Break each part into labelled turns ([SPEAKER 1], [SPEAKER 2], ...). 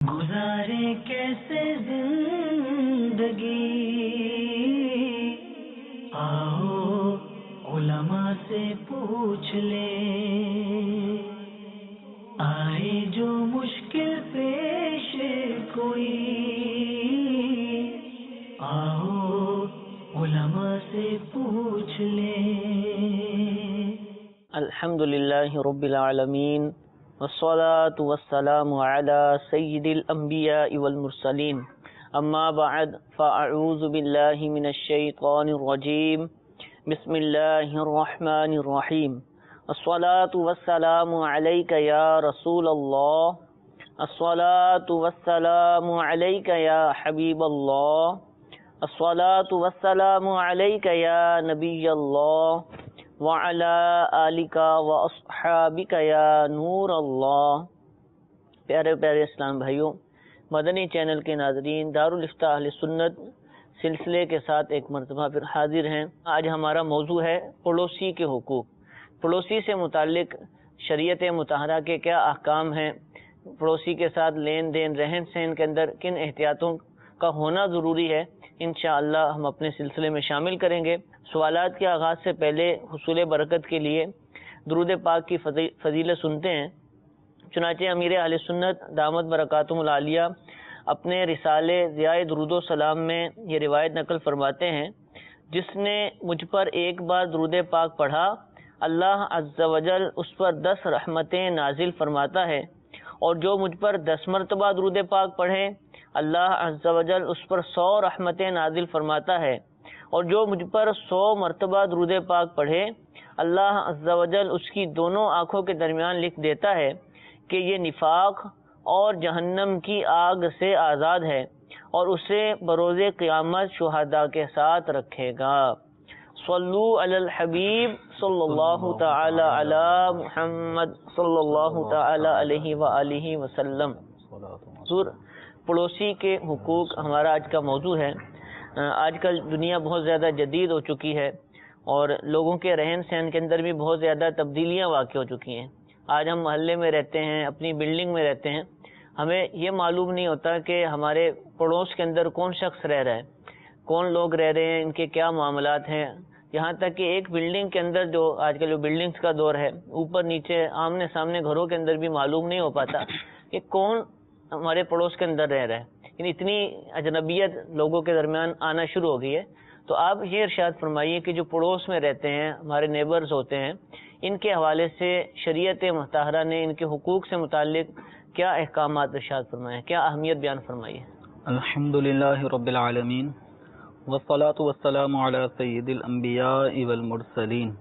[SPEAKER 1] گزارے کیسے زندگی، آؤ علماء سے پوچھ لیں، آئے جو مشکل پیش کوئی، آؤ علماء سے پوچھ لیں۔
[SPEAKER 2] الحمدللہ رب العالمین والصلاة والسلام على سید الانبیاء والمرسلین، اما بعد فاعوذ باللہ من الشیطان الرجیم، بسم اللہ الرحمن الرحیم۔ الصلاة والسلام علیک یا رسول اللہ، الصلاة والسلام علیک یا حبیب اللہ، الصلاة والسلام علیک یا نبی اللہ، وَعَلَىٰ آلِكَ وَأَصْحَابِكَ يَا نور اللہ۔ پیارے پیارے اسلام بھائیوں، مدنی چینل کے ناظرین، دارالفتاح اہل سنت سلسلے کے ساتھ ایک مرتبہ پھر حاضر ہیں۔ آج ہمارا موضوع ہے پڑوسی کے حقوق۔ پڑوسی سے متعلق شریعت مطہرہ کے کیا احکام ہیں، پڑوسی کے ساتھ لین دین رہن سہن کے اندر کن احتیاطوں کا ہونا ضروری ہے، انشاءاللہ ہم اپنے سلسلے میں شامل کریں گے۔ سوالات کے آغاز سے پہلے حصول برکت کے لیے درود پاک کی فضیلت سنتے ہیں۔ چنانچہ امیر اہل سنت دامت برکاتہم العالیہ اپنے رسالے ضیاء درود و سلام میں یہ روایت نقل فرماتے ہیں، جس نے مجھ پر ایک بار درود پاک پڑھا، اللہ عز و جل اس پر 10 رحمتیں نازل فرماتا ہے، اور جو مجھ پر 10 مرتبہ درود پاک پڑھے، اللہ عز و جل اس پر 100 رحمتیں نازل فرماتا ہے، اور جو مجھ پر 100 مرتبہ درود پاک پڑھے، اللہ عز و جل اس کی دونوں آنکھوں کے درمیان لکھ دیتا ہے کہ یہ نفاق اور جہنم کی آگ سے آزاد ہے، اور اسے بروز قیامت شہداء کے ساتھ رکھے گا۔ صلو علی الحبیب صلی اللہ تعالی علی محمد صلی اللہ تعالی علیہ وآلہ وسلم۔ حضور، پڑوسی کے حقوق ہمارا آج کا موضوع ہے۔ آج کل دنیا بہت زیادہ جدید ہو چکی ہے، اور لوگوں کے رہن سہن کے اندر بھی بہت زیادہ تبدیلیاں واقع ہو چکی ہیں۔ آج ہم محلے میں رہتے ہیں، اپنی بلڈنگ میں رہتے ہیں، ہمیں یہ معلوم نہیں ہوتا کہ ہمارے پڑوس کے اندر کون شخص رہ رہا ہے، کون لوگ رہ رہے ہیں، ان کے کیا معاملات ہیں۔ یہاں تک کہ ایک بلڈنگ کے اندر، جو آج کل جو بلڈنگز کا دور ہے، اوپر نیچے آمنے سامنے گھروں کے اندر بھی معلوم نہیں ہو پاتا کہ کون ہمارے پڑوس کے اندر رہ رہا ہے۔ یعنی اتنی اجنبیت لوگوں کے درمیان آنا شروع ہو گئی ہے۔ تو آپ یہ ارشاد فرمائیے کہ جو پڑوس میں رہتے ہیں، ہمارے نیبرز ہوتے ہیں، ان کے حوالے سے شریعت مطہرہ نے ان کے حقوق سے متعلق کیا احکامات ارشاد فرمائے، کیا اہمیت بیان فرمائی ہے؟
[SPEAKER 3] الحمدللہ رب العالمین والصلاة والسلام علی سید الانبیاء والمرسلین۔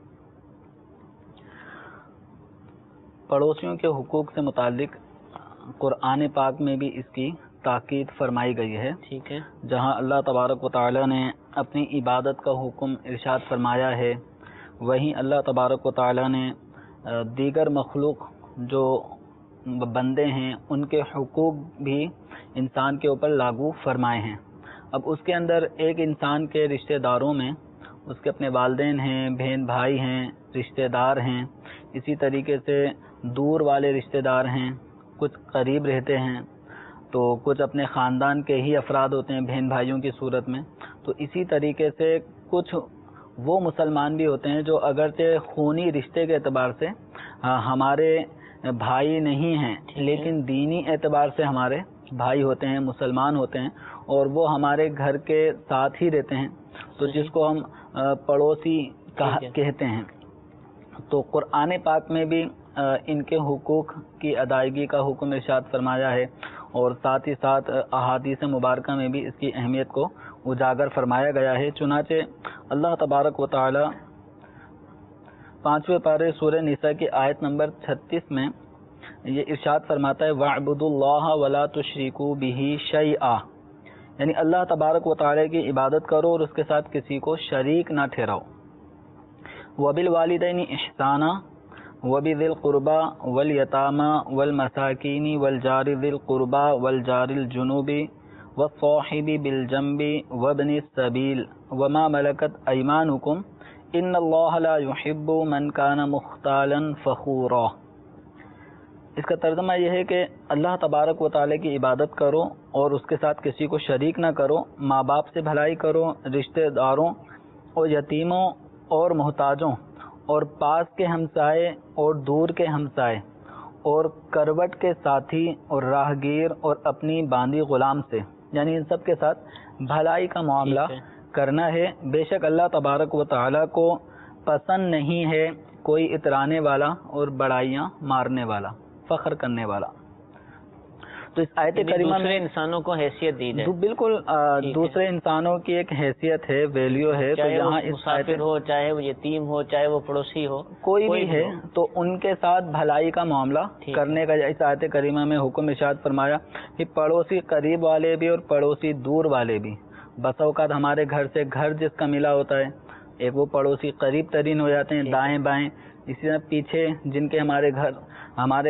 [SPEAKER 3] پڑوسیوں کے حقوق سے متعلق قرآن پاک میں بھی اس کی تاکید فرمائی گئی ہے۔
[SPEAKER 2] ٹھیک ہے۔
[SPEAKER 3] جہاں اللہ تبارک و تعالی نے اپنی عبادت کا حکم ارشاد فرمایا ہے، وہیں اللہ تبارک و تعالی نے دیگر مخلوق جو بندے ہیں ان کے حقوق بھی انسان کے اوپر لاگو فرمائے ہیں۔ اب اس کے اندر ایک انسان کے رشتہ داروں میں اس کے اپنے والدین ہیں، بہن بھائی ہیں، رشتہ دار ہیں، اسی طریقے سے دور والے رشتہ دار ہیں، کچھ قریب رہتے ہیں، تو کچھ اپنے خاندان کے ہی افراد ہوتے ہیں بہن بھائیوں کی صورت میں۔ تو اسی طریقے سے کچھ وہ مسلمان بھی ہوتے ہیں جو اگرچہ خونی رشتے کے اعتبار سے ہمارے بھائی نہیں ہیں، لیکن دینی اعتبار سے ہمارے بھائی ہوتے ہیں، مسلمان ہوتے ہیں، اور وہ ہمارے گھر کے ساتھ ہی رہتے ہیں، تو جس کو ہم پڑوسی کہتے ہیں۔ تو قرآن پاک میں بھی ان کے حقوق کی ادائیگی کا حکم ارشاد فرمایا ہے، اور ساتھ ہی ساتھ احادیث مبارکہ میں بھی اس کی اہمیت کو اجاگر فرمایا گیا ہے۔ چنانچہ اللہ تبارک و تعالی 5ویں پارے سورہ نساء کی آیت نمبر 36 میں یہ ارشاد فرماتا ہے، وَاعْبُدُوا اللَّهَ وَلَا تُشْرِكُوا بِهِ شَيْئًا، یعنی اللہ تبارک و تعالی کی عبادت کرو اور اس کے ساتھ کسی کو شریک نہ ٹھہراؤ۔ وَبِالْوَالِدَيْنِ إِحْسَانًا وَبِذِي الْقُرْبَى وَالْيَتَامَى وَالْمَسَاكِينِ وَالْجَارِ ذِي الْقُرْبَى وَالْجَارِ الْجُنُوبِ وَالصَّاحِبِ بِالْجَنبِ وَابْنِ السَّبِيلِ وَمَا مَلَكَتْ أَيْمَانُكُمْ إِنَّ اللَّهَ لَا يُحِبُّ مَنْ كَانَ مُخْتَالًا فَخُورًا۔ اس کا ترجمہ یہ ہے کہ اللہ تبارک و تعالی کی عبادت کرو اور اس کے ساتھ کسی کو شریک نہ کرو، ماں باپ سے بھلائی کرو، رشتہ داروں اور یتیموں اور محتاجوں اور پاس کے ہمسائے اور دور کے ہمسائے اور کروٹ کے ساتھی اور راہگیر اور اپنی باندھی غلام سے، یعنی ان سب کے ساتھ بھلائی کا معاملہ کرنا ہے۔ بے شک اللہ تبارک و تعالی کو پسند نہیں ہے کوئی اترانے والا اور بڑائیاں مارنے والا، فخر کرنے والا۔ تو اس آیت کریمہ
[SPEAKER 2] دوسرے
[SPEAKER 3] میں
[SPEAKER 2] انسانوں کو حیثیت دی جائے،
[SPEAKER 3] بالکل دوسرے انسانوں کی ایک حیثیت ہے، ویلیو ہے، تو
[SPEAKER 2] چاہے وہ
[SPEAKER 3] یہاں اس
[SPEAKER 2] مسافر ہو، چاہے وہ یتیم ہو، چاہے وہ پڑوسی ہو،
[SPEAKER 3] کوئی بھی ہے
[SPEAKER 2] ہو۔
[SPEAKER 3] تو ان کے ساتھ بھلائی کا معاملہ کرنے کا اس آیت کریمہ میں حکم ارشاد فرمایا کہ پڑوسی قریب والے بھی اور پڑوسی دور والے بھی۔ بسا اوقات ہمارے گھر سے گھر جس کا ملا ہوتا ہے، ایک وہ پڑوسی قریب ترین ہو جاتے ہیں، دائیں بائیں، اسی طرح پیچھے جن کے ہمارے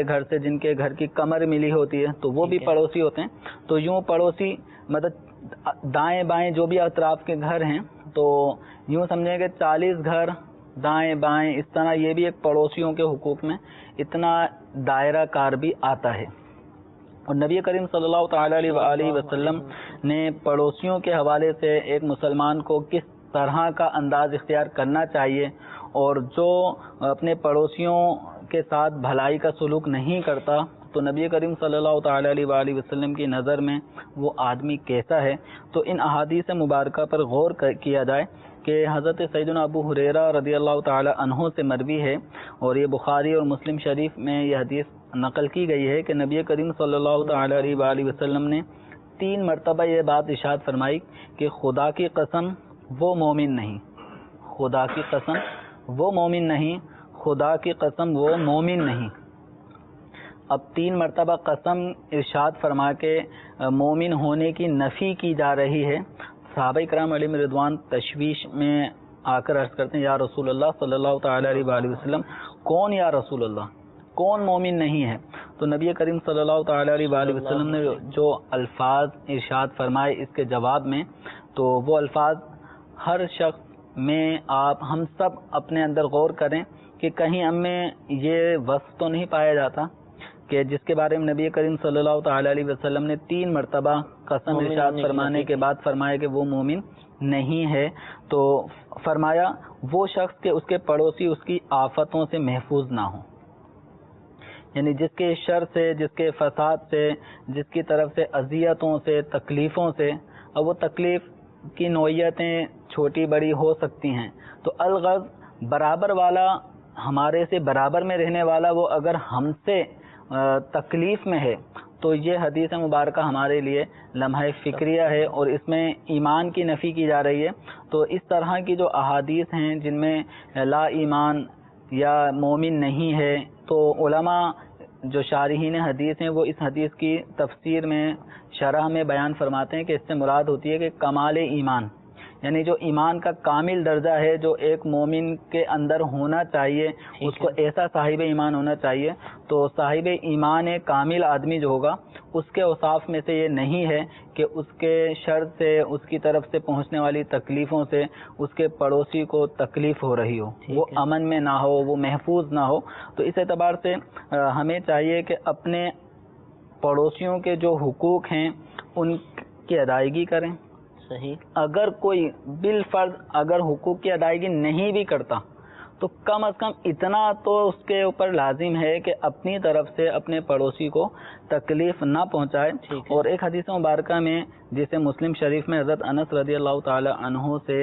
[SPEAKER 3] گھر سے جن کے گھر کی کمر ملی ہوتی ہے تو وہ بھی پڑوسی ہوتے ہیں۔ تو یوں پڑوسی مطلب دائیں بائیں جو بھی اطراف کے گھر ہیں، تو یوں سمجھیں کہ 40 گھر دائیں بائیں، اس طرح یہ بھی ایک پڑوسیوں کے حقوق میں اتنا دائرہ کار بھی آتا ہے۔ اور نبی کریم صلی اللہ تعالی علیہ وآلہ وسلم نے پڑوسیوں کے حوالے سے ایک مسلمان کو کس طرح کا انداز اختیار کرنا چاہیے، اور جو اپنے پڑوسیوں کے ساتھ بھلائی کا سلوک نہیں کرتا تو نبی کریم صلی اللہ تعالی علیہ وآلہ وسلم کی نظر میں وہ آدمی کیسا ہے۔ تو ان احادیث مبارکہ پر غور کیا جائے کہ حضرت سیدنا ابو ہریرہ رضی اللہ تعالی عنہ سے مروی ہے، اور یہ بخاری اور مسلم شریف میں یہ حدیث نقل کی گئی ہے کہ نبی کریم صلی اللہ تعالی علیہ وآلہ وسلم نے 3 مرتبہ یہ بات ارشاد فرمائی کہ خدا کی قسم وہ مومن نہیں، خدا کی قسم وہ مومن نہیں، خدا کی قسم وہ مومن نہیں۔ اب 3 مرتبہ قسم ارشاد فرما کے مومن ہونے کی نفی کی جا رہی ہے۔ صحابہ کرام علیہم رضوان تشویش میں آ کر عرض کرتے ہیں یا رسول اللہ صلی اللہ تعالی علیہ وآلہ وسلم، کون یا رسول اللہ، کون مومن نہیں ہے؟ تو نبی کریم صلی اللہ تعالی علیہ وآلہ وسلم نے جو الفاظ ارشاد فرمائے اس کے جواب میں، تو وہ الفاظ ہر شخص میں ہم سب اپنے اندر غور کریں کہ کہیں ہم میں یہ وصف تو نہیں پایا جاتا کہ جس کے بارے میں نبی کریم صلی اللہ تعالی علیہ وسلم نے 3 مرتبہ قسم ارشاد فرمانے کے بعد فرمایا کہ وہ مومن نہیں ہے۔ تو فرمایا وہ شخص کہ اس کے پڑوسی اس کی آفتوں سے محفوظ نہ ہوں، یعنی جس کے شر سے، جس کے فساد سے، جس کی طرف سے اذیتوں سے، تکلیفوں سے، اب وہ تکلیف کی نوعیتیں چھوٹی بڑی ہو سکتی ہیں، تو الغرض برابر والا، ہمارے سے برابر میں رہنے والا، وہ اگر ہم سے تکلیف میں ہے تو یہ حدیث مبارکہ ہمارے لیے لمحہ فکریہ ہے، اور اس میں ایمان کی نفی کی جا رہی ہے۔ تو اس طرح کی جو احادیث ہیں جن میں لا ایمان یا مومن نہیں ہے، تو علماء جو شارحین حدیث ہیں وہ اس حدیث کی تفسیر میں، شرح میں بیان فرماتے ہیں کہ اس سے مراد ہوتی ہے کہ کمال ایمان، یعنی جو ایمان کا کامل درجہ ہے جو ایک مومن کے اندر ہونا چاہیے، اس کو ایسا صاحب ایمان ہونا چاہیے۔ تو صاحب ایمان کامل آدمی جو ہوگا اس کے اوصاف میں سے یہ نہیں ہے کہ اس کے شر سے، اس کی طرف سے پہنچنے والی تکلیفوں سے اس کے پڑوسی کو تکلیف ہو رہی ہو، وہ امن میں نہ ہو، وہ محفوظ نہ ہو۔ تو اس اعتبار سے ہمیں چاہیے کہ اپنے پڑوسیوں کے جو حقوق ہیں ان کی ادائیگی کریں۔
[SPEAKER 2] صحیح۔
[SPEAKER 3] اگر کوئی بالفرض اگر حقوق کی ادائیگی نہیں بھی کرتا تو کم از کم اتنا تو اس کے اوپر لازم ہے کہ اپنی طرف سے اپنے پڑوسی کو تکلیف نہ پہنچائے۔ اور ایک حدیث مبارکہ میں جسے مسلم شریف میں حضرت انس رضی اللہ تعالی عنہ سے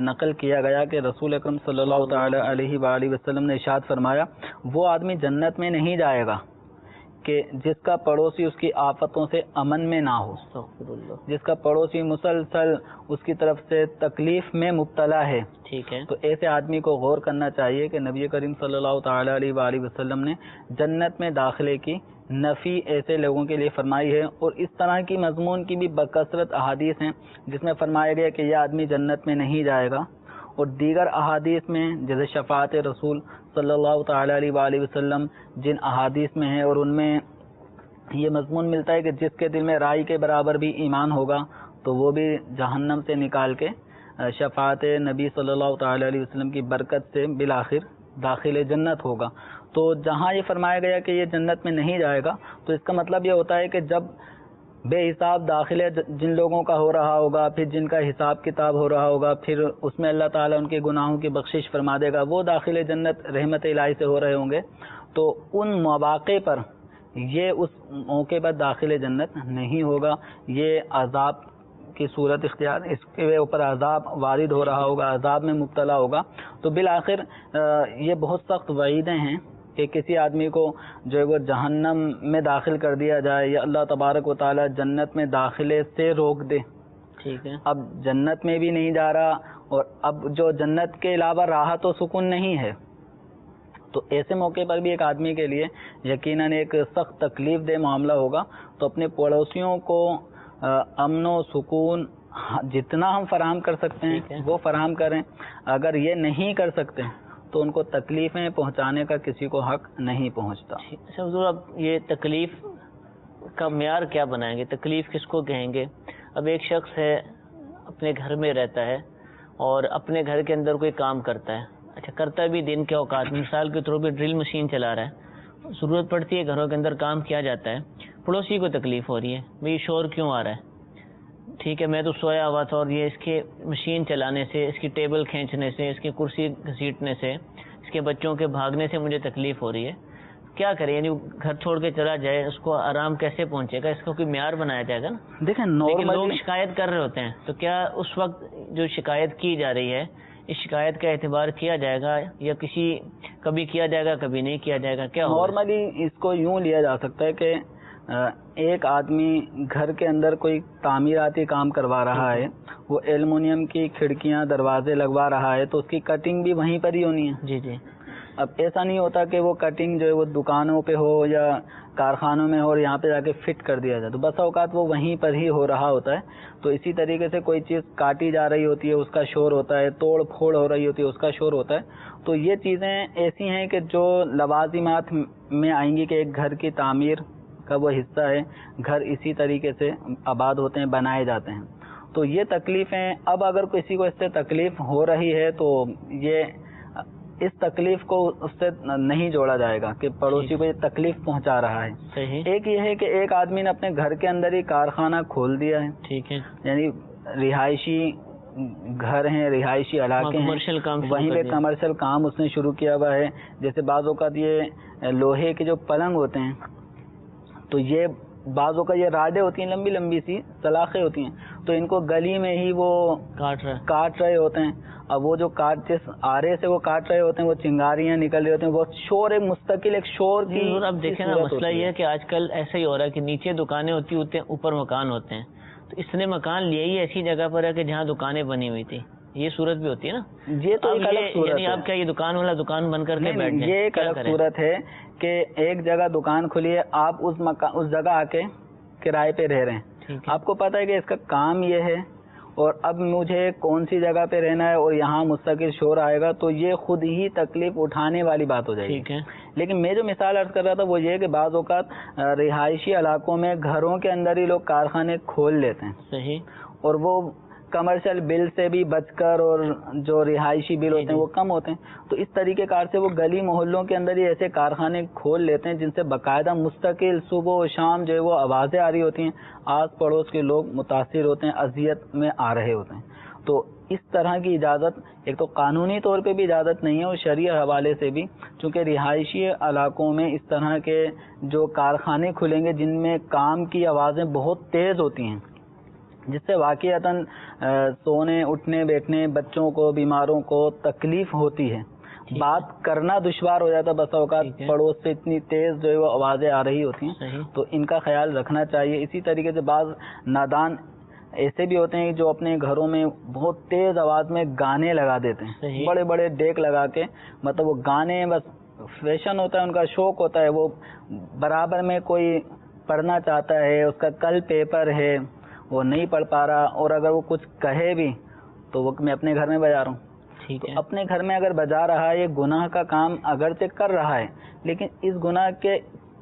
[SPEAKER 3] نقل کیا گیا کہ رسول اکرم صلی اللہ تعالی علیہ وآلہ وسلم نے ارشاد فرمایا وہ آدمی جنت میں نہیں جائے گا کہ جس کا پڑوسی اس کی آفتوں سے امن میں نہ ہو، جس کا پڑوسی مسلسل اس کی طرف سے تکلیف میں مبتلا ہے۔
[SPEAKER 2] ٹھیک ہے۔
[SPEAKER 3] تو ایسے آدمی کو غور کرنا چاہیے کہ نبی کریم صلی اللہ تعالی علیہ وآلہ وسلم نے جنت میں داخلے کی نفی ایسے لوگوں کے لیے فرمائی ہے، اور اس طرح کی مضمون کی بھی بکثرت احادیث ہیں جس میں فرمایا گیا کہ یہ آدمی جنت میں نہیں جائے گا، اور دیگر احادیث میں جیسے شفاعت رسول صلی اللہ تعالی علیہ وآلہ وسلم جن احادیث میں ہیں، اور ان میں یہ مضمون ملتا ہے کہ جس کے دل میں رائی کے برابر بھی ایمان ہوگا تو وہ بھی جہنم سے نکال کے شفاعت نبی صلی اللہ تعالی علیہ وسلم کی برکت سے بالآخر داخل جنت ہوگا۔ تو جہاں یہ فرمایا گیا کہ یہ جنت میں نہیں جائے گا، تو اس کا مطلب یہ ہوتا ہے کہ جب بے حساب داخلے جن لوگوں کا ہو رہا ہوگا، پھر جن کا حساب کتاب ہو رہا ہوگا، پھر اس میں اللہ تعالیٰ ان کے گناہوں کی بخشش فرما دے گا، وہ داخل جنت رحمت الہی سے ہو رہے ہوں گے، تو ان مواقع پر یہ اس موقع پر داخل جنت نہیں ہوگا، یہ عذاب کی صورت اختیار، اس کے اوپر عذاب وارد ہو رہا ہوگا، عذاب میں مبتلا ہوگا۔ تو بالآخر یہ بہت سخت وعیدیں ہیں کہ کسی آدمی کو جو ہے وہ جہنم میں داخل کر دیا جائے، یا اللہ تبارک و تعالی جنت میں داخلے سے روک دے۔
[SPEAKER 2] ٹھیک ہے،
[SPEAKER 3] اب جنت میں بھی نہیں جا رہا، اور اب جو جنت کے علاوہ راحت و سکون نہیں ہے، تو ایسے موقع پر بھی ایک آدمی کے لیے یقیناً ایک سخت تکلیف دہ معاملہ ہوگا۔ تو اپنے پڑوسیوں کو امن و سکون جتنا ہم فراہم کر سکتے ہیں وہ فراہم کریں، اگر یہ نہیں کر سکتے تو ان کو تکلیفیں پہنچانے کا کسی کو حق نہیں پہنچتا۔
[SPEAKER 2] اچھا حضور، اب یہ تکلیف کا معیار کیا بنائیں گے؟ تکلیف کس کو کہیں گے؟ اب ایک شخص ہے اپنے گھر میں رہتا ہے اور اپنے گھر کے اندر کوئی کام کرتا ہے، اچھا کرتا بھی دن کے اوقات میں، مثال کے طور پہ ڈرل مشین چلا رہا ہے، ضرورت پڑتی ہے گھروں کے اندر کام کیا جاتا ہے، پڑوسی کو تکلیف ہو رہی ہے، بھئی شور کیوں آ رہا ہے؟ ٹھیک ہے، میں تو سویا ہوا تھا اور یہ اس کے مشین چلانے سے، اس کی ٹیبل کھینچنے سے، اس کی کرسی گھسیٹنے سے، اس کے بچوں کے بھاگنے سے مجھے تکلیف ہو رہی ہے، کیا کرے؟ یعنی گھر چھوڑ کے چلا جائے، اس کو آرام کیسے پہنچے گا؟ اس کا کوئی معیار بنایا جائے گا نا؟
[SPEAKER 3] دیکھیں
[SPEAKER 2] لیکن لوگ
[SPEAKER 3] نارملی
[SPEAKER 2] شکایت کر رہے ہوتے ہیں، تو کیا اس وقت جو شکایت کی جا رہی ہے اس شکایت کا اعتبار کیا جائے گا، یا کبھی کیا جائے گا کبھی نہیں کیا جائے گا؟ کیا ہوگا؟
[SPEAKER 3] نارملی اس کو یوں لیا جا سکتا ہے کہ ایک آدمی گھر کے اندر کوئی تعمیراتی کام کروا رہا ہے، وہ ایلومینیم کی کھڑکیاں دروازے لگوا رہا ہے، تو اس کی کٹنگ بھی وہیں پر ہی ہونی ہے۔
[SPEAKER 2] جی جی،
[SPEAKER 3] اب ایسا نہیں ہوتا کہ وہ کٹنگ جو ہے وہ دکانوں پہ ہو یا کارخانوں میں ہو اور یہاں پہ جا کے فٹ کر دیا جائے، تو بسا اوقات وہ وہیں پر ہی ہو رہا ہوتا ہے۔ تو اسی طریقے سے کوئی چیز کاٹی جا رہی ہوتی ہے، اس کا شور ہوتا ہے، توڑ پھوڑ ہو رہی ہوتی ہے، اس کا شور ہوتا ہے۔ تو یہ چیزیں ایسی ہیں کہ جو لوازمات میں آئیں گی کہ ایک گھر کی تعمیر کا وہ حصہ ہے، گھر اسی طریقے سے آباد ہوتے ہیں، بنائے جاتے ہیں۔ تو یہ تکلیفیں، اب اگر کسی کو اس سے تکلیف ہو رہی ہے تو یہ اس تکلیف کو اس سے نہیں جوڑا جائے گا کہ پڑوسی کو یہ تکلیف پہنچا رہا ہے۔
[SPEAKER 2] صحیح،
[SPEAKER 3] ایک یہ ہے کہ ایک آدمی نے اپنے گھر کے اندر ہی کارخانہ کھول دیا ہے،
[SPEAKER 2] ٹھیک ہے،
[SPEAKER 3] یعنی رہائشی گھر ہیں، رہائشی علاقے ہیں،
[SPEAKER 2] کمرشل کام شروع
[SPEAKER 3] وہیں
[SPEAKER 2] کر
[SPEAKER 3] پہ
[SPEAKER 2] دیا۔
[SPEAKER 3] کمرشل کام اس نے شروع کیا ہوا ہے۔ جیسے بعض اوقات یہ لوہے کے جو پلنگ ہوتے ہیں، تو یہ بعض اوقات یہ راڈیں ہوتی ہیں، لمبی لمبی سی سلاخیں ہوتی ہیں، تو ان کو گلی میں ہی وہ کاٹ رہے ہوتے ہیں۔ اب وہ جو جس آرے سے وہ کاٹ رہے ہوتے ہیں، وہ چنگاریاں نکل رہی ہوتی ہیں، وہ شور ایک مستقل ایک شور کی۔
[SPEAKER 2] اب دیکھیں نا، مسئلہ یہ ہے کہ آج کل ایسا ہی ہو رہا ہے کہ نیچے دکانیں ہوتی ہیں، اوپر مکان ہوتے ہیں، تو اس نے مکان لیا ہی ایسی جگہ پر ہے کہ جہاں دکانیں بنی ہوئی تھی۔ یہ صورت بھی ہوتی ہے نا؟
[SPEAKER 3] یہ تو ایک الگ صورت
[SPEAKER 2] یعنی
[SPEAKER 3] ہے۔
[SPEAKER 2] آپ کیا یہ دکان والا دکان بند کر کے بیٹھ جائیں؟
[SPEAKER 3] یہ ایک الگ صورت ہے کہ ایک جگہ دکان کھلی ہے، آپ اس جگہ آ کے کرائے پہ رہ رہے ہیں، آپ کو پتا ہے کہ اس کا کام یہ ہے اور اب مجھے کون سی جگہ پہ رہنا ہے اور یہاں مستقل شور آئے گا، تو یہ خود ہی تکلیف اٹھانے والی بات ہو جائے گی۔
[SPEAKER 2] ٹھیک ہے،
[SPEAKER 3] لیکن میں جو مثال عرض کر رہا تھا وہ یہ ہے کہ بعض اوقات رہائشی علاقوں میں گھروں کے اندر ہی لوگ کارخانے کھول لیتے ہیں،
[SPEAKER 2] صحیح،
[SPEAKER 3] اور وہ کمرشل بل سے بھی بچ کر، اور جو رہائشی بل ہوتے ہیں وہ کم ہوتے ہیں، تو اس طریقے کار سے وہ گلی محلوں کے اندر ہی ایسے کارخانے کھول لیتے ہیں جن سے باقاعدہ مستقل صبح و شام جو ہے وہ آوازیں آ رہی ہوتی ہیں، آس پڑوس کے لوگ متاثر ہوتے ہیں، اذیت میں آ رہے ہوتے ہیں۔ تو اس طرح کی اجازت ایک تو قانونی طور پہ بھی اجازت نہیں ہے، اور شرعی حوالے سے بھی، چونکہ رہائشی علاقوں میں اس طرح کے جو کارخانے کھلیں گے جن میں کام کی آوازیں بہت تیز ہوتی ہیں، جس سے واقعتاً سونے اٹھنے بیٹھنے، بچوں کو، بیماروں کو تکلیف ہوتی ہے، بات کرنا دشوار ہو جاتا بسا اوقات، پڑوس سے اتنی تیز جو ہے وہ آوازیں آ رہی ہوتی ہیں، تو ان کا خیال رکھنا چاہیے۔ اسی طریقے سے بعض نادان ایسے بھی ہوتے ہیں جو اپنے گھروں میں بہت تیز آواز میں گانے لگا دیتے ہیں، بڑے بڑے ڈیک لگا کے، مطلب وہ گانے بس فیشن ہوتا ہے، ان کا شوق ہوتا ہے، وہ برابر میں کوئی پڑھنا چاہتا ہے، اس کا کل پیپر ہے، وہ نہیں پڑھ پا رہا، اور اگر وہ کچھ کہے بھی تو وہ میں اپنے گھر میں بجا رہا ہوں۔ ٹھیک ہے، اپنے گھر میں اگر بجا رہا ہے، یہ گناہ کا کام اگرچہ کر رہا ہے، لیکن اس گناہ کے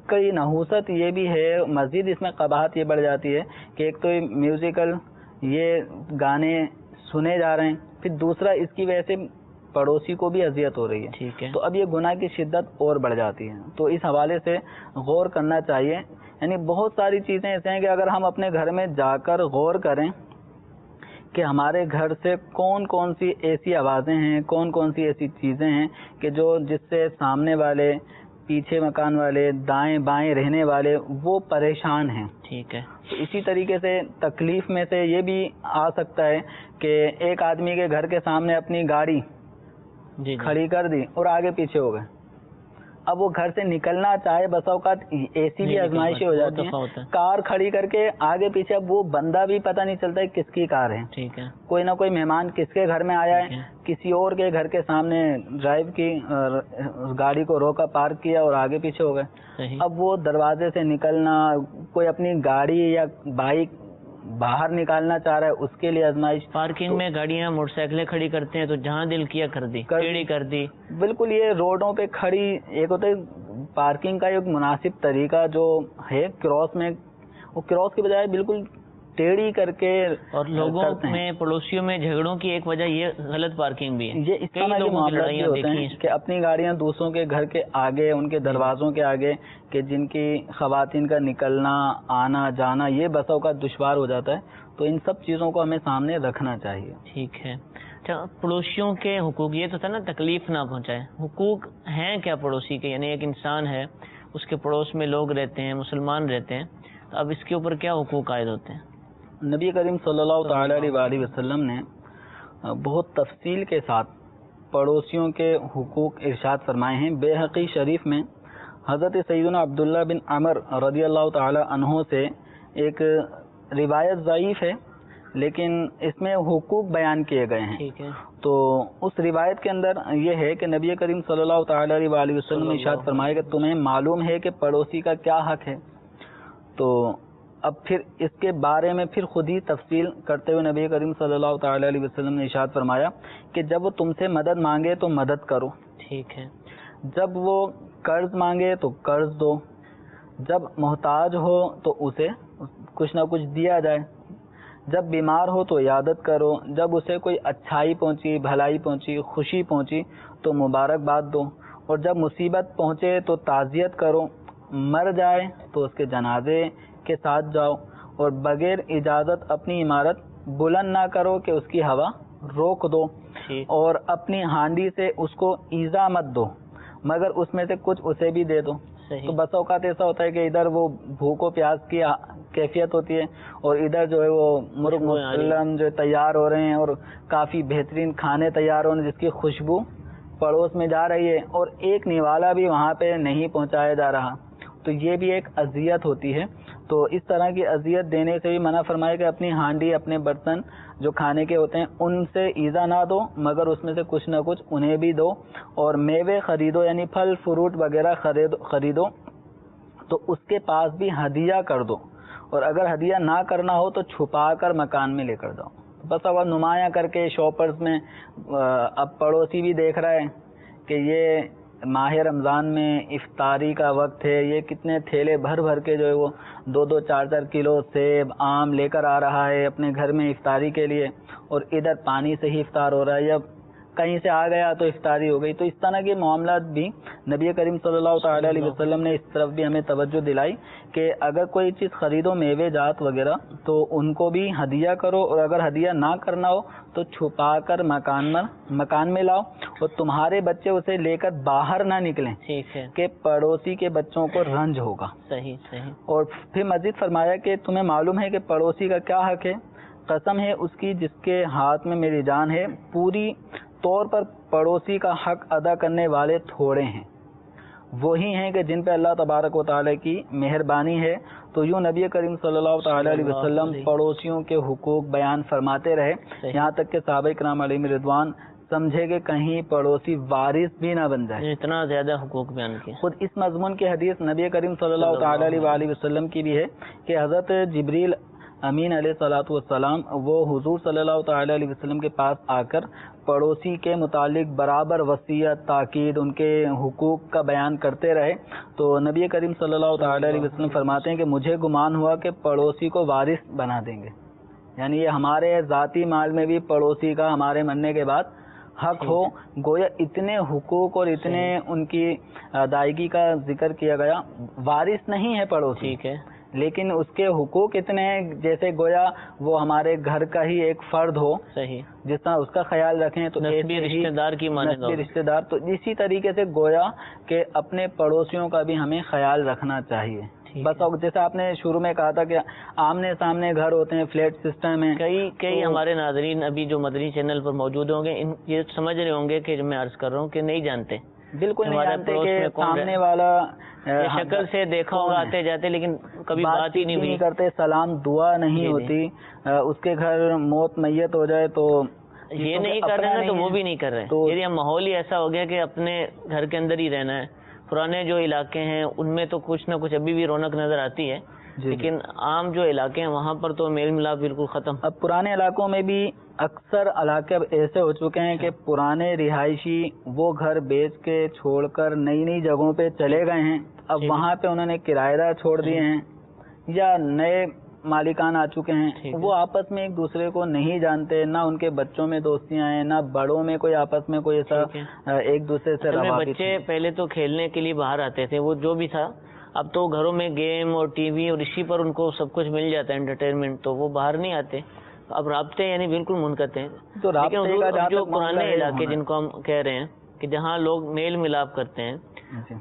[SPEAKER 3] کئی نحوست یہ بھی ہے، مزید اس میں قباحت یہ بڑھ جاتی ہے کہ ایک تو میوزیکل یہ گانے سنے جا رہے ہیں، پھر دوسرا اس کی وجہ سے پڑوسی کو بھی اذیت ہو رہی ہے،
[SPEAKER 2] ٹھیک ہے،
[SPEAKER 3] تو اب یہ گناہ کی شدت اور بڑھ جاتی ہے. تو اس حوالے سے غور کرنا چاہیے. یعنی بہت ساری چیزیں ایسے ہیں کہ اگر ہم اپنے گھر میں جا کر غور کریں کہ ہمارے گھر سے کون کون سی ایسی آوازیں ہیں، کون کون سی ایسی چیزیں ہیں کہ جس سے سامنے والے، پیچھے مکان والے، دائیں بائیں رہنے والے وہ پریشان ہیں.
[SPEAKER 2] ٹھیک ہے،
[SPEAKER 3] تو اسی طریقے سے تکلیف میں سے یہ بھی آ سکتا ہے کہ ایک آدمی کے گھر کے سامنے اپنی گاڑی
[SPEAKER 2] جی
[SPEAKER 3] کھڑی کر دی اور آگے پیچھے ہو گئے. اب وہ گھر سے نکلنا چاہے، بسا اوقات ایسی بھی آزمائشیں ہو جاتی ہیں، کار کھڑی کر کے آگے پیچھے، اب وہ بندہ بھی پتہ نہیں چلتا ہے کس کی کار ہے.
[SPEAKER 2] ٹھیک ہے،
[SPEAKER 3] کوئی نہ کوئی مہمان کس کے گھر میں آیا ہے، کسی اور کے گھر کے سامنے ڈرائیو کی، گاڑی کو روکا، پارک کیا اور آگے پیچھے ہو گئے.
[SPEAKER 2] صحیح،
[SPEAKER 3] اب وہ دروازے سے نکلنا، کوئی اپنی گاڑی یا بائک باہر نکالنا چاہ رہا ہے، اس کے لیے آزمائش.
[SPEAKER 2] پارکنگ میں گاڑیاں موٹر سائیکلیں کھڑی کرتے ہیں تو جہاں دل کیا کر دی، ٹیڑھی کر دی.
[SPEAKER 3] بالکل یہ روڈوں پہ کھڑی، ایک ہوتا ہے پارکنگ کا ایک مناسب طریقہ جو ہے کراس میں، وہ کراس کی بجائے بالکل ٹیڑھی کر کے. اور
[SPEAKER 2] لوگوں میں، پڑوسیوں میں جھگڑوں کی ایک وجہ یہ غلط پارکنگ بھی ہے.
[SPEAKER 3] یہ اس طرح کے معاملات بھی ہوتے ہیں کہ اپنی گاڑیاں دوسروں کے گھر کے آگے، ان کے دروازوں کے آگے، کہ جن کی خواتین کا نکلنا آنا جانا یہ بسا اوقات دشوار ہو جاتا ہے. تو ان سب چیزوں کو ہمیں سامنے رکھنا چاہیے.
[SPEAKER 2] ٹھیک ہے. اچھا، پڑوسیوں کے حقوق، یہ تو تھا نا تکلیف نہ پہنچائے. حقوق ہیں کیا پڑوسی کے؟ یعنی ایک انسان ہے، اس کے پڑوس میں لوگ رہتے ہیں، مسلمان رہتے ہیں، تو اب اس کے اوپر کیا حقوق عائد ہوتے ہیں؟
[SPEAKER 3] نبی کریم صلی اللہ تعالی علیہ وسلم نے بہت تفصیل کے ساتھ پڑوسیوں کے حقوق ارشاد فرمائے ہیں. بیہقی شریف میں حضرت سیدنا عبداللہ بن عمر رضی اللہ تعالی عنہ سے ایک روایت ضعیف ہے لیکن اس میں حقوق بیان کیے گئے ہیں.
[SPEAKER 2] ٹھیک ہے.
[SPEAKER 3] تو اس روایت کے اندر یہ ہے کہ نبی کریم صلی اللہ تعالی علیہ وسلم نے ارشاد فرمایا کہ تمہیں معلوم ہے کہ پڑوسی کا کیا حق ہے. تو اب پھر اس کے بارے میں پھر خود ہی تفصیل کرتے ہوئے نبی کریم صلی اللہ تعالی علیہ وسلم نے ارشاد فرمایا کہ جب وہ تم سے مدد مانگے تو مدد کرو.
[SPEAKER 2] ٹھیک ہے.
[SPEAKER 3] جب وہ قرض مانگے تو قرض دو. جب محتاج ہو تو اسے کچھ نہ کچھ دیا جائے. جب بیمار ہو تو عیادت کرو. جب اسے کوئی اچھائی پہنچی، بھلائی پہنچی، خوشی پہنچی تو مبارکباد دو. اور جب مصیبت پہنچے تو تعزیت کرو. مر جائے تو اس کے جنازے کے ساتھ جاؤ. اور بغیر اجازت اپنی عمارت بلند نہ کرو کہ اس کی ہوا روک دو. اور اپنی ہانڈی سے اس کو ایذا مت دو مگر اس میں سے کچھ اسے بھی دے دو. تو بس اوقات ایسا ہوتا ہے کہ ادھر وہ بھوک و پیاس کی کیفیت ہوتی ہے اور ادھر جو ہے وہ مرغ مسلم جو تیار ہو رہے ہیں اور کافی بہترین کھانے تیار ہو رہے ہیں جس کی خوشبو پڑوس میں جا رہی ہے اور ایک نوالا بھی وہاں پہ نہیں پہنچایا جا رہا. تو یہ بھی ایک اذیت ہوتی ہے. تو اس طرح کی اذیت دینے سے بھی منع فرمایا کہ اپنی ہانڈی، اپنے برتن جو کھانے کے ہوتے ہیں ان سے ایذا نہ دو مگر اس میں سے کچھ نہ کچھ انہیں بھی دو. اور میوے خریدو یعنی پھل فروٹ وغیرہ خریدو تو اس کے پاس بھی ہدیہ کر دو. اور اگر ہدیہ نہ کرنا ہو تو چھپا کر مکان میں لے کر جاؤ. بس اب نمایاں کر کے شاپرز میں اب پڑوسی بھی دیکھ رہا ہے کہ یہ ماہ رمضان میں افطاری کا وقت ہے، یہ کتنے تھیلے بھر بھر کے جو ہے وہ 2-2 4-4 کلو سیب آم لے کر آ رہا ہے اپنے گھر میں افطاری کے لیے. اور ادھر پانی سے ہی افطار ہو رہا ہے یا کہیں سے آ گیا تو افطاری ہو گئی. تو اس طرح کے معاملات بھی نبی کریم صلی اللہ تعالی علیہ وسلم نے اس طرف بھی ہمیں توجہ دلائی کہ اگر کوئی چیز خریدو میوے جات وغیرہ تو ان کو بھی ہدیہ کرو. اور اگر ہدیہ نہ کرنا ہو تو چھپا کر مکان میں لاؤ. اور تمہارے بچے اسے لے کر باہر نہ نکلیں. ٹھیک ہے. کہ پڑوسی کے بچوں کو رنج ہوگا. صحیح. اور پھر مزید فرمایا کہ تمہیں معلوم ہے کہ پڑوسی کا کیا حق ہے. قسم ہے اس کی جس کے ہاتھ میں میری جان ہے، پوری طور پر پڑوسی کا حق ادا کرنے والے تھوڑے ہیں. وہی ہیں کہ جن پہ اللہ تبارک و تعالی کی مہربانی ہے. تو یوں نبی کریم صلی اللہ تعالی علیہ وسلم پڑوسیوں کے حقوق بیان فرماتے رہے یہاں تک کہ صحابہ کرام علیہم رضوان سمجھے کہ کہیں پڑوسی وارث بھی نہ بن جائے. اتنا زیادہ حقوق بیان کیا. خود اس مضمون کی حدیث نبی کریم صلی اللہ تعالی علیہ وسلم کی بھی ہے کہ حضرت جبریل امین علیہ الصلوۃ والسلام وہ حضور صلی اللہ تعالی علیہ وسلم کے پاس آ کر پڑوسی کے متعلق برابر وصیت تاکید ان کے حقوق کا بیان کرتے رہے. تو نبی کریم صلی اللہ تعالی علیہ وسلم فرماتے ہیں کہ مجھے گمان ہوا کہ پڑوسی کو وارث بنا دیں گے. یعنی یہ ہمارے ذاتی مال میں بھی پڑوسی کا ہمارے مرنے کے بعد حق ہو، گویا اتنے حقوق اور اتنے ان کی ادائیگی کا ذکر کیا گیا. وارث نہیں ہے پڑوسی،
[SPEAKER 2] ٹھیک ہے،
[SPEAKER 3] لیکن اس کے حقوق اتنے ہیں جیسے گویا وہ ہمارے گھر کا ہی ایک فرد ہو،
[SPEAKER 2] صحیح،
[SPEAKER 3] جس طرح اس کا خیال رکھیں تو
[SPEAKER 2] نسبی رشتہ دار کی مانند
[SPEAKER 3] نسبی رشتہ دار، تو اسی طریقے سے گویا کہ اپنے پڑوسیوں کا بھی ہمیں خیال رکھنا چاہیے. بس جیسے آپ نے شروع میں کہا تھا کہ آمنے سامنے گھر ہوتے ہیں، فلیٹ سسٹم ہے.
[SPEAKER 2] کئی ہمارے ناظرین ابھی جو مدنی چینل پر موجود ہوں گے یہ سمجھ رہے ہوں گے کہ میں عرض کر رہا ہوں کہ نہیں جانتے،
[SPEAKER 3] بالکل نہیں جانتے کہ سامنے والا
[SPEAKER 2] شکل سے دیکھا ہوگا آتے جاتے، لیکن کبھی بات ہی نہیں
[SPEAKER 3] کرتے، سلام دعا نہیں ہوتی. اس کے گھر موت میت ہو جائے تو
[SPEAKER 2] یہ نہیں کر رہے ہیں تو وہ بھی نہیں کر رہے. یعنی اب ماحول ہی ایسا ہو گیا کہ اپنے گھر کے اندر ہی رہنا ہے. پرانے جو علاقے ہیں ان میں تو کچھ نہ کچھ ابھی بھی رونق نظر آتی ہے، لیکن عام جو علاقے ہیں وہاں پر تو میل ملاپ بالکل ختم.
[SPEAKER 3] اب پرانے علاقوں میں بھی اکثر علاقے اب ایسے ہو چکے ہیں کہ پرانے رہائشی وہ گھر بیچ کے چھوڑ کر نئی نئی جگہوں پہ چلے گئے ہیں. اب وہاں پہ انہوں نے کرایہ دار چھوڑ دیے ہیں یا نئے مالکان آ چکے ہیں. وہ آپس میں ایک دوسرے کو نہیں جانتے، نہ ان کے بچوں میں دوستیاں ہیں، نہ بڑوں میں کوئی آپس میں کوئی ایسا ایک دوسرے سے روابط.
[SPEAKER 2] بچے پہلے تو کھیلنے کے لیے باہر آتے تھے، وہ جو بھی تھا. اب تو گھروں میں گیم اور ٹی وی اور اسی پر ان کو سب کچھ مل جاتا ہے انٹرٹینمنٹ، تو وہ باہر نہیں آتے. اب رابطے یعنی بالکل منقطع ہیں. لیکن جو پرانے علاقے جن کو ہم کہہ رہے ہیں کہ جہاں لوگ میل ملاپ کرتے ہیں،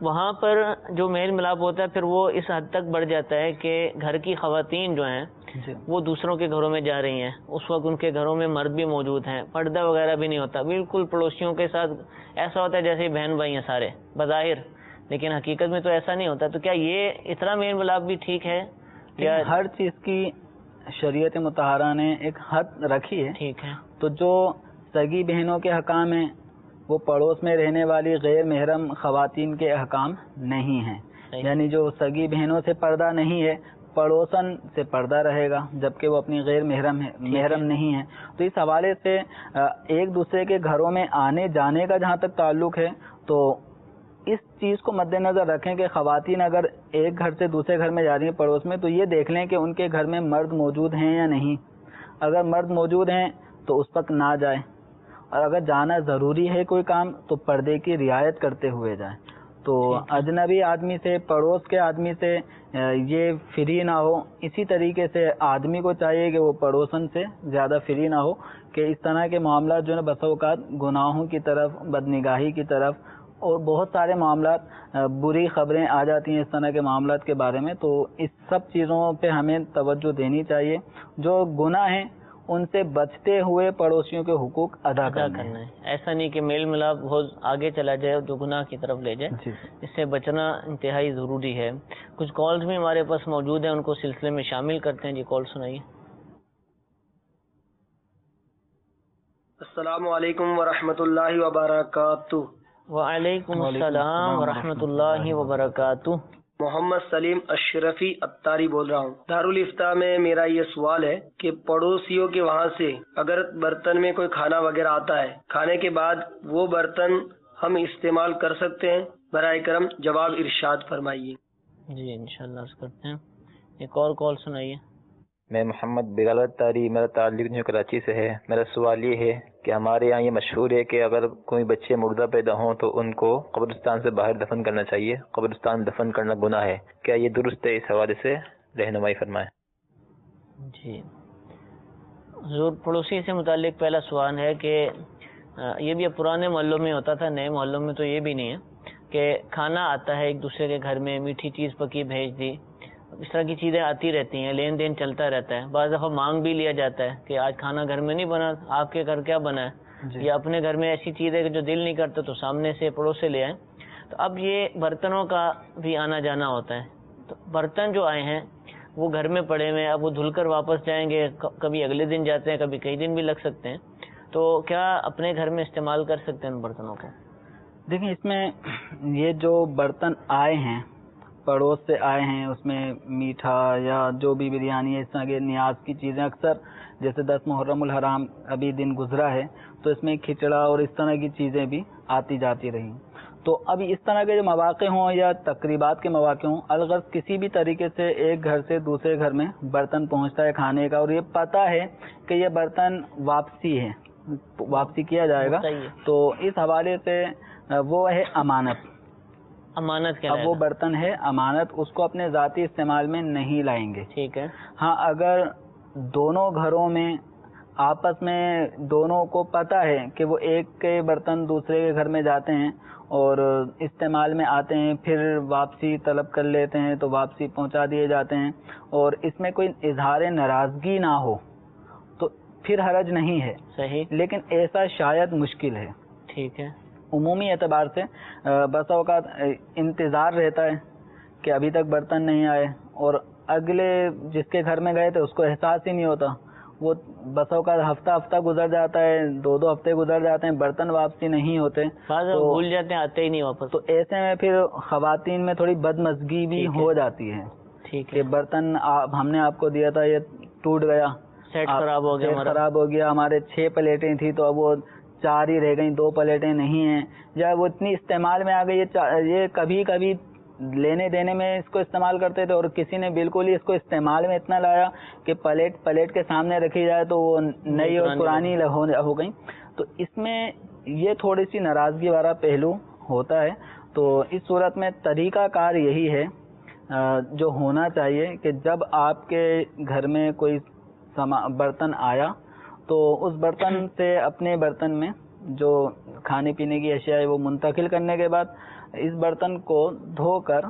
[SPEAKER 2] وہاں پر جو میل ملاپ ہوتا ہے پھر وہ اس حد تک بڑھ جاتا ہے کہ گھر کی خواتین جو ہیں وہ دوسروں کے گھروں میں جا رہی ہیں. اس وقت ان کے گھروں میں مرد بھی موجود ہیں، پردہ وغیرہ بھی نہیں ہوتا، بالکل پڑوسیوں کے ساتھ ایسا ہوتا ہے جیسے بہن بھائی ہیں سارے بظاہر، لیکن حقیقت میں تو ایسا نہیں ہوتا. تو کیا یہ اتنا میل ملاپ بھی ٹھیک ہے؟ یا
[SPEAKER 3] ہر چیز کی شریعت مطہرہ نے ایک حد رکھی ہے.
[SPEAKER 2] ٹھیک ہے،
[SPEAKER 3] تو جو سگی بہنوں کے حکام ہیں وہ پڑوس میں رہنے والی غیر محرم خواتین کے احکام نہیں ہیں. یعنی جو سگی بہنوں سے پردہ نہیں ہے پڑوسن سے پردہ رہے گا، جبکہ وہ اپنی غیر محرم نہیں ہے. تو اس حوالے سے ایک دوسرے کے گھروں میں آنے جانے کا جہاں تک تعلق ہے تو اس چیز کو مد نظر رکھیں کہ خواتین اگر ایک گھر سے دوسرے گھر میں جا رہی ہیں پڑوس میں تو یہ دیکھ لیں کہ ان کے گھر میں مرد موجود ہیں یا نہیں. اگر مرد موجود ہیں تو اس وقت نہ جائیں، اور اگر جانا ضروری ہے کوئی کام تو پردے کی رعایت کرتے ہوئے جائیں. تو اجنبی آدمی سے، پڑوس کے آدمی سے یہ فری نہ ہو. اسی طریقے سے آدمی کو چاہیے کہ وہ پڑوسن سے زیادہ فری نہ ہو کہ اس طرح کے معاملات جو ہے بسا اوقات گناہوں کی طرف، بدنگاہی کی طرف اور بہت سارے معاملات، بری خبریں آ جاتی ہیں اس طرح کے معاملات کے بارے میں. تو اس سب چیزوں پہ ہمیں توجہ دینی چاہیے. جو گناہ ہیں ان سے بچتے ہوئے پڑوسیوں کے حقوق ادا کرنا ہے.
[SPEAKER 2] ایسا نہیں کہ میل ملاپ بہت آگے چلا جائے جو گناہ کی طرف لے جائے. اس سے بچنا انتہائی ضروری ہے. کچھ کالز بھی ہمارے پاس موجود ہیں، ان کو سلسلے میں شامل کرتے ہیں. جی کال سنائیے.
[SPEAKER 4] السلام علیکم ورحمۃ اللہ وبرکاتہ.
[SPEAKER 2] وعلیکم السلام ورحمۃ اللہ وبرکاتہ.
[SPEAKER 4] محمد سلیم اشرفی اتاری بول رہا ہوں. دارالفتاء میں میرا یہ سوال ہے کہ پڑوسیوں کے وہاں سے اگر برتن میں کوئی کھانا وغیرہ آتا ہے، کھانے کے بعد وہ برتن ہم استعمال کر سکتے ہیں؟ برائے کرم جواب ارشاد فرمائیے.
[SPEAKER 2] جی انشاءاللہ عرض کرتے ہیں. ایک اور کال سنائیے.
[SPEAKER 5] میں محمد بلال اتاری، میرا تعلق جو کراچی سے ہے. میرا سوال یہ ہے کہ ہمارے یہاں یہ مشہور ہے کہ اگر کوئی بچے مردہ پیدا ہوں تو ان کو قبرستان سے باہر دفن کرنا چاہیے. قبرستان دفن کرنا گناہ ہے، کیا یہ درست ہے؟ اس حوالے سے رہنمائی فرمائیں.
[SPEAKER 2] جی حضور، پڑوسی سے متعلق پہلا سوال ہے کہ یہ بھی اب پرانے محلوں میں ہوتا تھا، نئے محلوں میں تو یہ بھی نہیں ہے کہ کھانا آتا ہے ایک دوسرے کے گھر میں، میٹھی چیز پکی بھیج دی، اس طرح کی چیزیں آتی رہتی ہیں، لین دین چلتا رہتا ہے. بعض دفعہ مانگ بھی لیا جاتا ہے کہ آج کھانا گھر میں نہیں بنا، آپ کے گھر کیا بنا ہے. یا اپنے گھر میں ایسی چیز ہے کہ جو دل نہیں کرتا تو سامنے سے پڑوس سے لے آئیں. تو اب یہ برتنوں کا بھی آنا جانا ہوتا ہے. تو برتن جو آئے ہیں وہ گھر میں پڑے ہوئے ہیں، اب وہ دھل کر واپس جائیں گے، کبھی اگلے دن جاتے ہیں، کبھی کئی دن بھی لگ سکتے ہیں. تو کیا اپنے گھر میں استعمال کر سکتے ہیں ان برتنوں کو؟
[SPEAKER 3] دیکھیں اس میں یہ جو برتن آئے ہیں پڑوس سے آئے ہیں، اس میں میٹھا یا جو بھی بریانی ہے، اس طرح کے نیاز کی چیزیں، اکثر جیسے 10 محرم الحرام ابھی دن گزرا ہے تو اس میں کھچڑا اور اس طرح کی چیزیں بھی آتی جاتی رہیں. تو اب اس طرح کے جو مواقع ہوں یا تقریبات کے مواقع ہوں، الغرض کسی بھی طریقے سے ایک گھر سے دوسرے گھر میں برتن پہنچتا ہے کھانے کا، اور یہ پتہ ہے کہ یہ برتن واپسی ہے، واپسی کیا جائے گا. تو اس حوالے سے وہ ہے امانت.
[SPEAKER 2] امانت کیا
[SPEAKER 3] اب وہ برتن ہے امانت, اس کو اپنے ذاتی استعمال میں نہیں لائیں گے.
[SPEAKER 2] ٹھیک ہے.
[SPEAKER 3] ہاں اگر دونوں گھروں میں آپس میں دونوں کو پتہ ہے کہ وہ ایک کے برتن دوسرے کے گھر میں جاتے ہیں اور استعمال میں آتے ہیں, پھر واپسی طلب کر لیتے ہیں تو واپسی پہنچا دیے جاتے ہیں, اور اس میں کوئی اظہار ناراضگی نہ ہو تو پھر حرج نہیں ہے.
[SPEAKER 2] صحیح.
[SPEAKER 3] لیکن ایسا شاید مشکل ہے.
[SPEAKER 2] ٹھیک ہے.
[SPEAKER 3] عمومی اعتبار سے بسا اوقات انتظار رہتا ہے کہ ابھی تک برتن نہیں آئے, اور اگلے جس کے گھر میں گئے تھے اس کو احساس ہی نہیں ہوتا. وہ بسا اوقات ہفتہ گزر جاتا ہے, 2 ہفتے گزر جاتے ہیں, برتن واپسی نہیں ہوتے,
[SPEAKER 2] تو بھول جاتے ہیں, آتے ہی نہیں واپس.
[SPEAKER 3] تو ایسے میں پھر خواتین میں تھوڑی بدمزگی بھی ہو جاتی ہے.
[SPEAKER 2] ٹھیک ہے.
[SPEAKER 3] کہ برتن ہم نے آپ کو دیا تھا, یہ ٹوٹ گیا,
[SPEAKER 2] سیٹ خراب ہو گیا,
[SPEAKER 3] ہمارے 6 پلیٹیں تھیں تو اب وہ 4 ہی رہ گئیں, 2 پلیٹیں نہیں ہیں, یا وہ اتنی استعمال میں آ گئی. یہ کبھی کبھی لینے دینے میں اس کو استعمال کرتے تھے, اور کسی نے بالکل ہی اس کو استعمال میں اتنا لایا کہ پلیٹ کے سامنے رکھی جائے تو وہ نئی اور پرانی ہو گئی. تو اس میں یہ تھوڑی سی ناراضگی والا پہلو ہوتا ہے. تو اس صورت میں طریقہ کار یہی ہے جو ہونا چاہیے کہ جب آپ کے گھر میں کوئی برتن آیا تو اس برتن سے اپنے برتن میں جو کھانے پینے کی اشیاء ہے وہ منتقل کرنے کے بعد اس برتن کو دھو کر,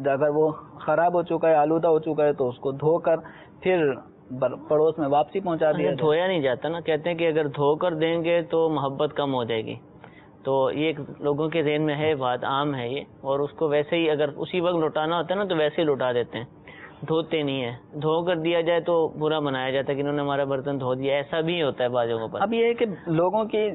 [SPEAKER 3] اگر وہ خراب ہو چکا ہے, آلودہ ہو چکا ہے, تو اس کو دھو کر پھر پڑوس میں واپسی پہنچا دیا.
[SPEAKER 2] دھویا نہیں جاتا نا, کہتے ہیں کہ اگر دھو کر دیں گے تو محبت کم ہو جائے گی. تو یہ لوگوں کے ذہن میں ہے, بات عام ہے یہ, اور اس کو ویسے ہی اگر اسی وقت لوٹانا ہوتا ہے نا تو ویسے ہی لوٹا دیتے ہیں, دھوتے نہیں ہیں. دھو کر دیا جائے تو برا منایا جاتا ہے کہ انہوں نے ہمارا برتن دھو دیا, ایسا بھی ہوتا ہے بعض جگہوں پر.
[SPEAKER 3] اب یہ ہے کہ لوگوں کی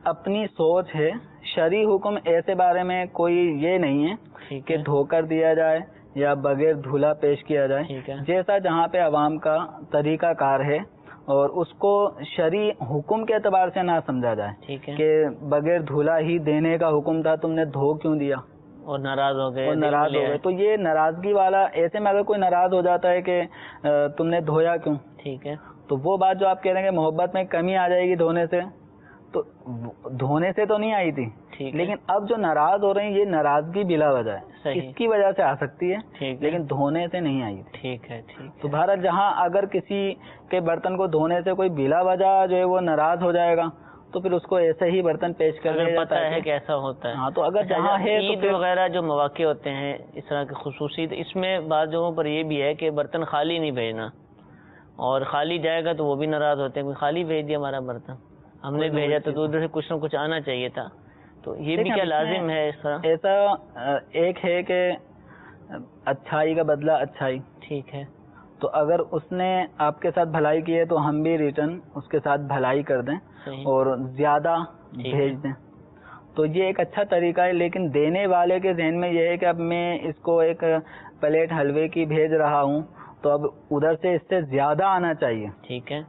[SPEAKER 3] اپنی سوچ ہے, شرعی حکم ایسے بارے میں کوئی یہ نہیں ہے کہ دھو کر دیا جائے یا بغیر دھلا پیش کیا جائے. جیسا جہاں پہ عوام کا طریقہ کار ہے اور اس کو شرعی حکم کے اعتبار سے نہ سمجھا جائے کہ بغیر دھلا ہی دینے کا حکم تھا, تم نے دھو کیوں دیا,
[SPEAKER 2] اور ناراض ہو گئے.
[SPEAKER 3] تو یہ ناراضگی والا, ایسے میں اگر کوئی ناراض ہو جاتا ہے کہ تم نے دھویا کیوں,
[SPEAKER 2] ٹھیک ہے,
[SPEAKER 3] تو وہ بات جو آپ کہہ رہے ہیں کہ محبت میں کمی آ جائے گی دھونے سے, تو دھونے سے تو نہیں آئی تھی, لیکن اب جو ناراض ہو رہے ہیں یہ ناراضگی بلا وجہ ہے, اس کی وجہ سے آ سکتی ہے, لیکن دھونے سے نہیں آئی تھی.
[SPEAKER 2] ٹھیک ہے.
[SPEAKER 3] تو بھارت جہاں اگر کسی کے برتن کو دھونے سے کوئی بلا وجہ جو ہے وہ ناراض ہو جائے گا تو پھر اس کو ایسے ہی برتن پیش کرنے
[SPEAKER 2] پتہ ہے کہ ایسا ہوتا ہے.
[SPEAKER 3] ہاں, تو اگر جہاں ہے
[SPEAKER 2] عید وغیرہ جو مواقع ہوتے ہیں اس طرح کے خصوصی, اس میں بعض جگہوں پر یہ بھی ہے کہ برتن خالی نہیں بھیجنا, اور خالی جائے گا تو وہ بھی ناراض ہوتے ہیں, کوئی خالی بھیج دیا ہمارا برتن, ہم نے بھیجا تو ادھر سے کچھ نہ کچھ آنا چاہیے تھا. تو یہ بھی کیا لازم ہے اس طرح؟
[SPEAKER 3] ایسا ایک ہے کہ اچھائی کا بدلہ اچھائی.
[SPEAKER 2] ٹھیک ہے.
[SPEAKER 3] تو اگر اس نے آپ کے ساتھ بھلائی کی ہے تو ہم بھی ریٹرن اس کے ساتھ بھلائی کر دیں اور زیادہ بھیج دیں, تو یہ ایک اچھا طریقہ ہے. لیکن دینے والے کے ذہن میں یہ ہے کہ اب میں اس کو ایک پلیٹ حلوے کی بھیج رہا ہوں تو اب ادھر سے اس سے زیادہ آنا چاہیے.
[SPEAKER 2] ٹھیک ہے.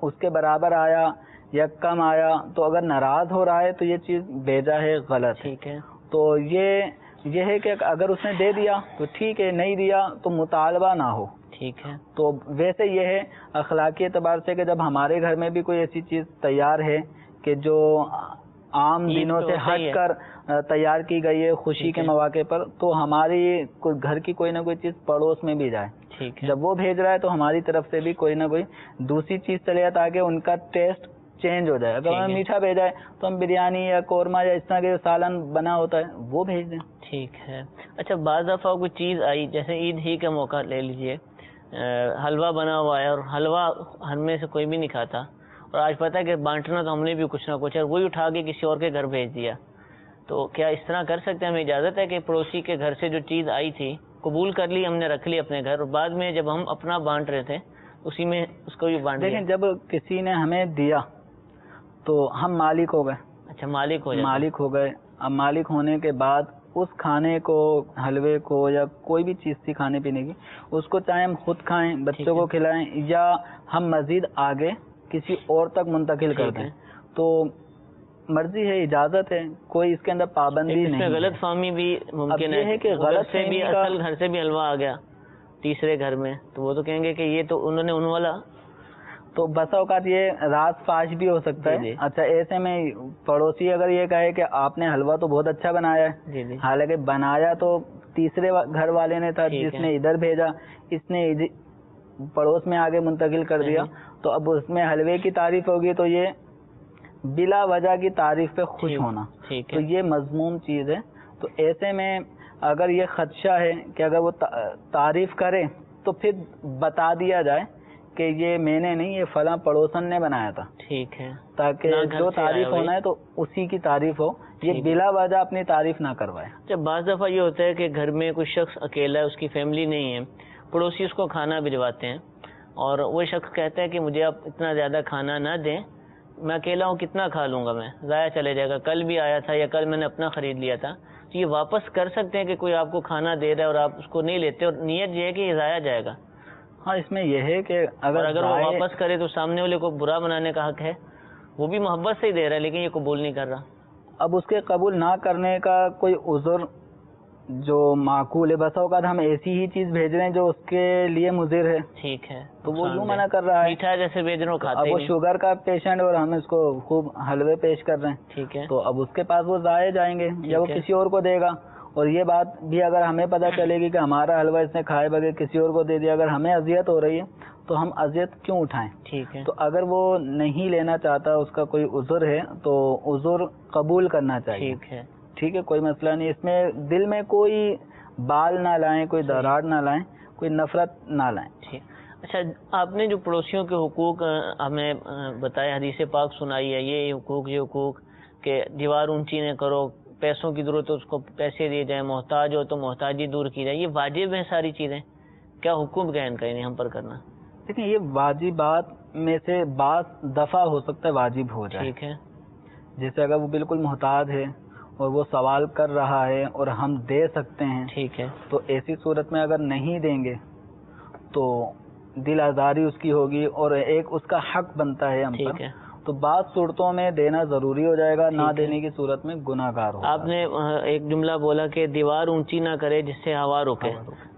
[SPEAKER 3] اس کے برابر آیا یا کم آیا, تو اگر ناراض ہو رہا ہے تو یہ چیز بھیجا ہے غلط.
[SPEAKER 2] ٹھیک ہے.
[SPEAKER 3] تو یہ ہے کہ اگر اس نے دے دیا تو ٹھیک ہے, نہیں دیا تو مطالبہ نہ ہو.
[SPEAKER 2] ٹھیک ہے.
[SPEAKER 3] تو ویسے یہ ہے اخلاقی اعتبار سے کہ جب ہمارے گھر میں بھی کوئی ایسی چیز تیار ہے کہ جو عام دنوں سے ہٹ کر تیار کی گئی ہے خوشی کے مواقع پر, تو ہماری گھر کی کوئی نہ کوئی چیز پڑوس میں بھی جائے. جب وہ بھیج رہا ہے تو ہماری طرف سے بھی کوئی نہ کوئی دوسری چیز چلے جائے تاکہ ان کا ٹیسٹ چینج ہو جائے. اگر ہمیں میٹھا بھیجا ہے تو ہم بریانی یا قورمہ یا اس طرح کے سالن بنا ہوتا ہے وہ بھیج دیں.
[SPEAKER 2] ٹھیک ہے. اچھا, بعض دفعہ کوئی چیز آئی, جیسے عید ہی کا موقع لے لیجئے, حلوہ بنا ہوا ہے اور حلوہ ہم میں سے کوئی بھی نہیں کھاتا, اور آج پتہ ہے کہ بانٹنا تو ہم نے بھی کچھ نہ کچھ, اور وہی اٹھا کے کسی اور کے گھر بھیج دیا, تو کیا اس طرح کر سکتے ہیں؟ ہمیں اجازت ہے کہ پڑوسی کے گھر سے جو چیز آئی تھی قبول کر لی, ہم نے رکھ لی اپنے گھر, اور بعد میں جب ہم اپنا بانٹ رہے تھے اسی میں اس کو بھی بانٹ دیا.
[SPEAKER 3] دیکھیں, جب کسی نے ہمیں دیا تو ہم مالک ہو گئے.
[SPEAKER 2] اچھا, مالک
[SPEAKER 3] ہو گئے. اب مالک ہونے کے بعد اس کھانے کو, حلوے کو یا کوئی بھی چیز تھی کھانے پینے کی, اس کو چاہے ہم خود کھائیں, بچوں کو کھلائیں, یا ہم مزید آگے کسی اور تک منتقل کر دیں, تو مرضی ہے, اجازت ہے, کوئی اس کے اندر پابندی نہیں ہے.
[SPEAKER 2] غلط فہمی بھی ممکن ہے
[SPEAKER 3] کہ غلط
[SPEAKER 2] سے بھی اصل گھر سے بھی حلوہ آ گیا تیسرے گھر میں, تو وہ تو کہیں گے کہ یہ تو انہوں نے ان والا.
[SPEAKER 3] تو بسا اوقات یہ راز فاش بھی ہو سکتا ہے. اچھا ایسے میں پڑوسی اگر یہ کہے کہ آپ نے حلوہ تو بہت اچھا بنایا ہے, حالانکہ بنایا تو تیسرے گھر والے نے تھا, جس نے ادھر بھیجا اس نے پڑوس میں آگے منتقل کر دیا, تو اب اس میں حلوے کی تعریف ہوگی تو یہ بلا وجہ کی تعریف پہ خوش ہونا, تو یہ مذموم چیز ہے. تو ایسے میں اگر یہ خدشہ ہے کہ اگر وہ تعریف کرے تو پھر بتا دیا جائے کہ یہ میں نے نہیں, یہ فلاں پڑوسن نے بنایا تھا, ٹھیک ہے, تاکہ جو تعریف ہونا ہے تو اسی کی تعریف ہو, یہ بلا وجہ اپنی تعریف نہ کروائے.
[SPEAKER 2] جب بعض دفعہ یہ ہوتا ہے کہ گھر میں کوئی شخص اکیلا ہے, اس کی فیملی نہیں ہے, پڑوسی اس کو کھانا بھجواتے ہیں اور وہ شخص کہتا ہے کہ مجھے آپ اتنا زیادہ کھانا نہ دیں, میں اکیلا ہوں کتنا کھا لوں گا, میں ضائع چلے جائے گا, کل بھی آیا تھا یا کل میں نے اپنا خرید لیا تھا. تو یہ واپس کر سکتے ہیں کہ کوئی آپ کو کھانا دے رہا ہے اور آپ اس کو نہیں لیتے, اور نیت یہ ہے کہ یہ ضائع جائے گا.
[SPEAKER 3] ہاں اس میں یہ ہے کہ اگر
[SPEAKER 2] وہ واپس کرے تو سامنے والے کو برا بنانے کا حق ہے, وہ بھی محبت سے ہی دے رہا ہے لیکن یہ قبول نہیں کر رہا.
[SPEAKER 3] اب اس کے قبول نہ کرنے کا کوئی عذر جو معقول ہے, بس اوقات ہم ایسی ہی چیز بھیج رہے ہیں جو اس کے لیے مضر ہے,
[SPEAKER 2] ٹھیک ہے,
[SPEAKER 3] تو وہ یوں منع کر رہا ہے.
[SPEAKER 2] میٹھا جیسے بھیج رہے ہو کھاتے,
[SPEAKER 3] اب وہ شوگر کا پیشنٹ اور ہم اس کو خوب حلوے پیش کر رہے ہیں,
[SPEAKER 2] ٹھیک ہے,
[SPEAKER 3] تو اب اس کے پاس وہ ضائع جائیں گے یا وہ کسی اور کو دے گا. اور یہ بات بھی اگر ہمیں پتہ چلے گی کہ ہمارا حلوہ اس نے کھائے بغیر کسی اور کو دے دیا, اگر ہمیں اذیت ہو رہی ہے تو ہم اذیت کیوں اٹھائیں,
[SPEAKER 2] ٹھیک ہے.
[SPEAKER 3] تو اگر وہ نہیں لینا چاہتا, اس کا کوئی عذر ہے تو عذر قبول کرنا چاہیے,
[SPEAKER 2] ٹھیک ہے,
[SPEAKER 3] ٹھیک ہے, کوئی مسئلہ نہیں. اس میں دل میں کوئی بال نہ لائیں, کوئی دراڑ نہ لائیں, کوئی نفرت نہ لائیں.
[SPEAKER 2] ٹھیک. اچھا آپ نے جو پڑوسیوں کے حقوق ہمیں بتایا, حدیث پاک سنائی ہے, یہ حقوق کہ دیوار اونچی نہ کرو, پیسوں کی ضرورت ہے اس کو پیسے دیے جائیں, محتاج ہو تو محتاجی دور کی جائے, یہ واجب ہیں ساری چیزیں, کیا حکم کا ان کا ہم پر کرنا؟
[SPEAKER 3] دیکھیں یہ واجبات میں سے بعض دفعہ ہو سکتا ہے واجب ہو جائے,
[SPEAKER 2] ٹھیک ہے,
[SPEAKER 3] جیسے اگر وہ بالکل محتاج ہے اور وہ سوال کر رہا ہے اور ہم دے سکتے ہیں,
[SPEAKER 2] ٹھیک ہے,
[SPEAKER 3] تو ایسی صورت میں اگر نہیں دیں گے تو دل آزاری اس کی ہوگی اور ایک اس کا حق بنتا ہے ہم پر, تو بعض صورتوں میں دینا ضروری ہو جائے گا, نہ دینے کی صورت میں گناہ گار ہوگا.
[SPEAKER 2] آپ نے ایک جملہ بولا کہ دیوار اونچی نہ کرے جس سے ہوا رکے.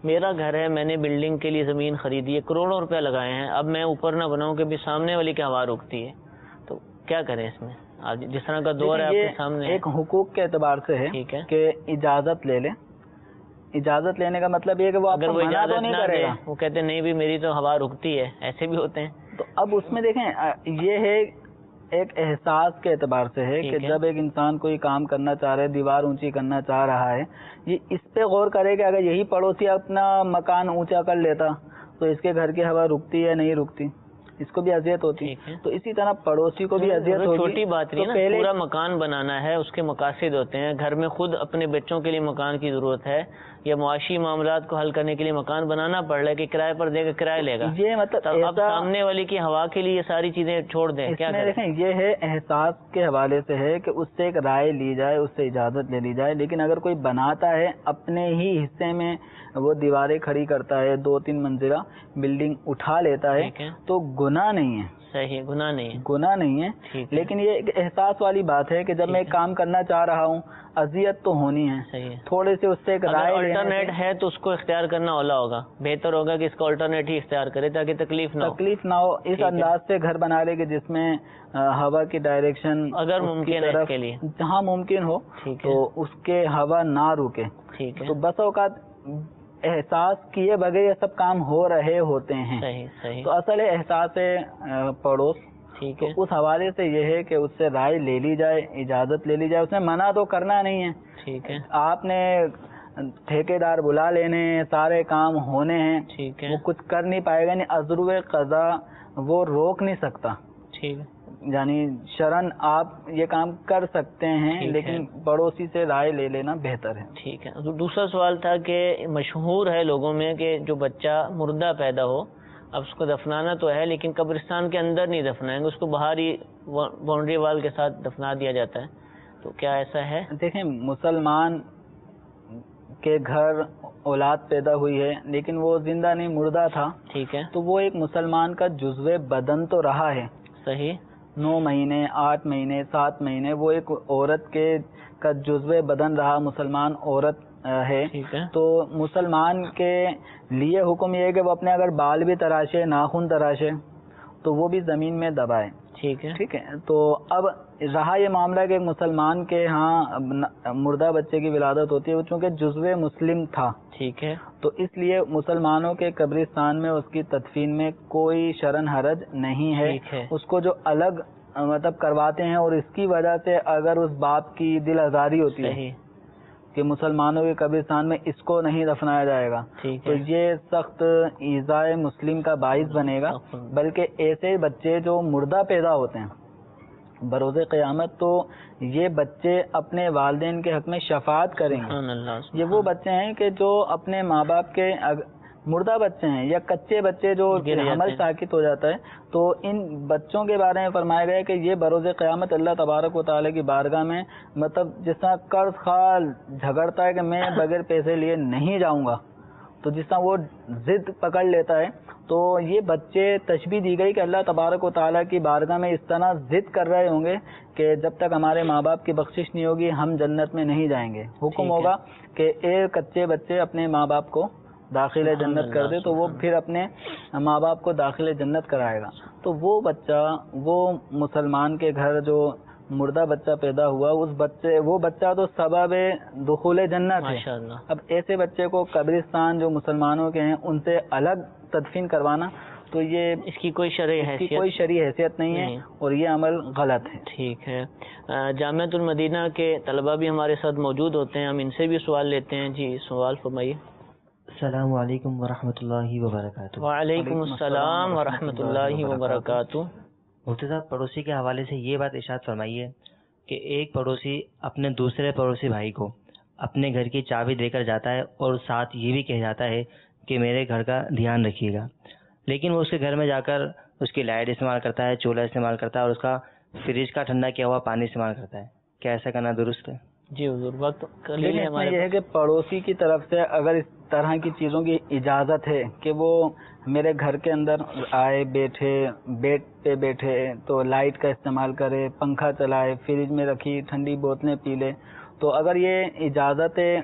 [SPEAKER 2] میرا گھر ہے, میں نے بلڈنگ کے لیے زمین خریدی ہے, کروڑوں روپے لگائے ہیں, اب میں اوپر نہ بناؤں کہ بھی سامنے والی کی ہوا رکتی ہے, تو کیا کریں اس میں؟ جس طرح کا دور ہے آپ کے سامنے,
[SPEAKER 3] ایک حقوق کے اعتبار سے ہے کہ اجازت لے لیں. اجازت لینے کا مطلب یہ کہ وہ
[SPEAKER 2] اگر وہ اجازت نہ دے, وہ کہتے نہیں بھی میری تو ہوا رکتی ہے, ایسے بھی ہوتے ہیں.
[SPEAKER 3] تو اب اس میں دیکھیں یہ ہے ایک احساس کے اعتبار سے ہے کہ جب ایک انسان کوئی کام کرنا چاہ رہا ہے, دیوار اونچی کرنا چاہ رہا ہے, یہ اس پہ غور کرے کہ اگر یہی پڑوسی اپنا مکان اونچا کر لیتا تو اس کے گھر کی ہوا رکتی یا نہیں رکتی, اس کو بھی اذیت ہوتی. تو اسی طرح پڑوسی کو بھی اذیت ہوگی.
[SPEAKER 2] چھوٹی بات نہیں نا, پورا مکان بنانا ہے, اس کے مقاصد ہوتے ہیں. گھر میں خود اپنے بچوں کے لیے مکان کی ضرورت ہے, یا معاشی معاملات کو حل کرنے کے لیے مکان بنانا پڑ رہا ہے کہ کرائے پر دے گا, کرایہ لے گا. یہ مطلب اب سامنے والی کی ہوا کے لیے یہ ساری چیزیں چھوڑ دیں, کیا کریں؟
[SPEAKER 3] دیکھیں یہ ہے احساس کے حوالے سے ہے کہ اس سے ایک رائے لی جائے, اس سے اجازت لے لی جائے. لیکن اگر کوئی بناتا ہے اپنے ہی حصے میں, وہ دیواریں کھڑی کرتا ہے, 2-3 منزلہ بلڈنگ اٹھا لیتا ہے, تو گناہ نہیں ہے.
[SPEAKER 2] صحیح, گناہ نہیں ہے,
[SPEAKER 3] گناہ نہیں ہے. لیکن یہ ایک احساس والی بات ہے کہ جب میں ایک کام کرنا چاہ رہا ہوں, اذیت تو ہونی ہے, تھوڑے سے اس سے ایک رائے
[SPEAKER 2] الٹرنیٹ ہے تو اس کو اختیار کرنا اولا ہوگا, بہتر ہوگا کہ اس کا الٹرنیٹ ہی اختیار کرے تاکہ تکلیف نہ ہو.
[SPEAKER 3] اس انداز سے گھر بنا لے کہ جس میں ہوا کی ڈائریکشن
[SPEAKER 2] اگر ممکن ہے اس کے لیے,
[SPEAKER 3] جہاں ممکن ہو تو اس کے ہوا نہ رکے.
[SPEAKER 2] ٹھیک ہے,
[SPEAKER 3] تو بس اوقات احساس کیے بغیر یہ سب کام ہو رہے ہوتے ہیں.
[SPEAKER 2] صحیح.
[SPEAKER 3] تو اصل احساس پڑوس,
[SPEAKER 2] ٹھیک ہے,
[SPEAKER 3] تو اس حوالے سے یہ ہے کہ اس سے رائے لے لی جائے, اجازت لے لی جائے. اس میں منع تو کرنا نہیں ہے.
[SPEAKER 2] ٹھیک ہے,
[SPEAKER 3] آپ نے ٹھیکیدار بلا لینے, سارے کام ہونے ہیں,
[SPEAKER 2] ٹھیک ہے,
[SPEAKER 3] وہ کچھ کر نہیں پائے گا, نہیں عذر قضا وہ روک نہیں سکتا.
[SPEAKER 2] ٹھیک ہے,
[SPEAKER 3] یعنی شرعن آپ یہ کام کر سکتے ہیں, لیکن پڑوسی سے رائے لے لینا بہتر ہے.
[SPEAKER 2] ٹھیک ہے. دوسرا سوال تھا کہ مشہور ہے لوگوں میں کہ جو بچہ مردہ پیدا ہو, اب اس کو دفنانا تو ہے لیکن قبرستان کے اندر نہیں دفنائیں گے, اس کو باہر ہی باؤنڈری وال کے ساتھ دفنا دیا جاتا ہے, تو کیا ایسا ہے؟
[SPEAKER 3] دیکھیں مسلمان کے گھر اولاد پیدا ہوئی ہے لیکن وہ زندہ نہیں, مردہ تھا,
[SPEAKER 2] ٹھیک ہے,
[SPEAKER 3] تو وہ ایک مسلمان کا جزو بدن تو رہا ہے.
[SPEAKER 2] صحیح.
[SPEAKER 3] 9 مہینے, 8 مہینے, 7 مہینے وہ ایک عورت کا جزو بدن رہا, مسلمان عورت ہے. تو مسلمان کے لیے حکم یہ ہے کہ وہ اپنے اگر بال بھی تراشے, ناخن تراشے, تو وہ بھی زمین میں دبائے.
[SPEAKER 2] ٹھیک ہے.
[SPEAKER 3] ٹھیک ہے. تو اب رہا یہ معاملہ کہ ایک مسلمان کے ہاں مردہ بچے کی ولادت ہوتی ہے، وہ چونکہ جزو مسلم تھا،
[SPEAKER 2] ٹھیک ہے.
[SPEAKER 3] تو اس لیے مسلمانوں کے قبرستان میں اس کی تدفین میں کوئی شرن حرج نہیں ہے.
[SPEAKER 2] ٹھیک ہے.
[SPEAKER 3] اس کو جو الگ مطلب کرواتے ہیں، اور اس کی وجہ سے اگر اس باپ کی دل آزاری ہوتی ہے
[SPEAKER 2] صحیح.
[SPEAKER 3] کہ مسلمانوں کے قبرستان میں اس کو نہیں دفنایا جائے گا،
[SPEAKER 2] ٹھیک
[SPEAKER 3] تو
[SPEAKER 2] ہے.
[SPEAKER 3] یہ سخت ایذائے مسلم کا باعث بنے گا. بلکہ ایسے بچے جو مردہ پیدا ہوتے ہیں بروز قیامت، تو یہ بچے اپنے والدین کے حق میں شفاعت کریں گے.
[SPEAKER 2] سبحان اللہ.
[SPEAKER 3] یہ وہ بچے ہیں کہ جو اپنے ماں باپ کے مردہ بچے ہیں یا کچے بچے جو حمل ساکت ہو جاتا ہے، تو ان بچوں کے بارے میں فرمایا گیا ہے کہ یہ بروز قیامت اللہ تبارک و تعالیٰ کی بارگاہ میں مطلب جس طرح قرض خواہ جھگڑتا ہے کہ میں بغیر پیسے لیے نہیں جاؤں گا، تو جس طرح وہ ضد پکڑ لیتا ہے، تو یہ بچے تشبیہ دی گئی کہ اللہ تبارک و تعالیٰ کی بارگاہ میں اس طرح ضد کر رہے ہوں گے کہ جب تک ہمارے ماں باپ کی بخشش نہیں ہوگی ہم جنت میں نہیں جائیں گے. حکم ہوگا کہ ایک کچے بچے اپنے ماں باپ کو داخل جنت کر دے، تو وہ پھر اپنے ماں باپ کو داخل جنت کرائے گا. تو وہ بچہ، وہ مسلمان کے گھر جو مردہ بچہ پیدا ہوا، وہ بچہ تو سبب دخول جنت ہے.
[SPEAKER 2] ماشاءاللہ.
[SPEAKER 3] اب ایسے بچے کو قبرستان جو مسلمانوں کے ہیں ان سے الگ تدفین کروانا، تو یہ
[SPEAKER 2] اس کی کوئی
[SPEAKER 3] شرعی حیثیت نہیں ہے، اور یہ عمل غلط ہے.
[SPEAKER 2] ٹھیک ہے. جامعۃ المدینہ کے طلباء بھی ہمارے ساتھ موجود ہوتے ہیں، ہم ان سے بھی سوال لیتے ہیں. جی سوال فرمائیے.
[SPEAKER 6] السلام علیکم ورحمۃ اللہ وبرکاتہ.
[SPEAKER 2] وعلیکم السلام ورحمۃ اللہ وبرکاتہ.
[SPEAKER 6] مفتی صاحب، پڑوسی کے حوالے سے یہ بات ارشاد فرمائیے کہ ایک پڑوسی اپنے دوسرے پڑوسی بھائی کو اپنے گھر کی چابی دے کر جاتا ہے اور ساتھ یہ بھی کہہ جاتا ہے کہ میرے گھر کا دھیان رکھیے گا، لیکن وہ اس کے گھر میں جا کر اس کی لائٹ استعمال کرتا ہے، چولہا استعمال کرتا ہے، اور اس کا فریج کا ٹھنڈا کیا ہوا پانی استعمال کرتا ہے. کیا ایسا کرنا درست ہے؟
[SPEAKER 2] جی حضور، وقت
[SPEAKER 3] یہ ہے کہ پڑوسی کی طرف سے اگر اس طرح کی چیزوں کی اجازت ہے کہ وہ میرے گھر کے اندر آئے، بیٹھے، بیڈ پہ بیٹھے تو لائٹ کا استعمال کرے، پنکھا چلائے، فریج میں رکھی ٹھنڈی بوتلیں پی لے، تو اگر یہ اجازت ہے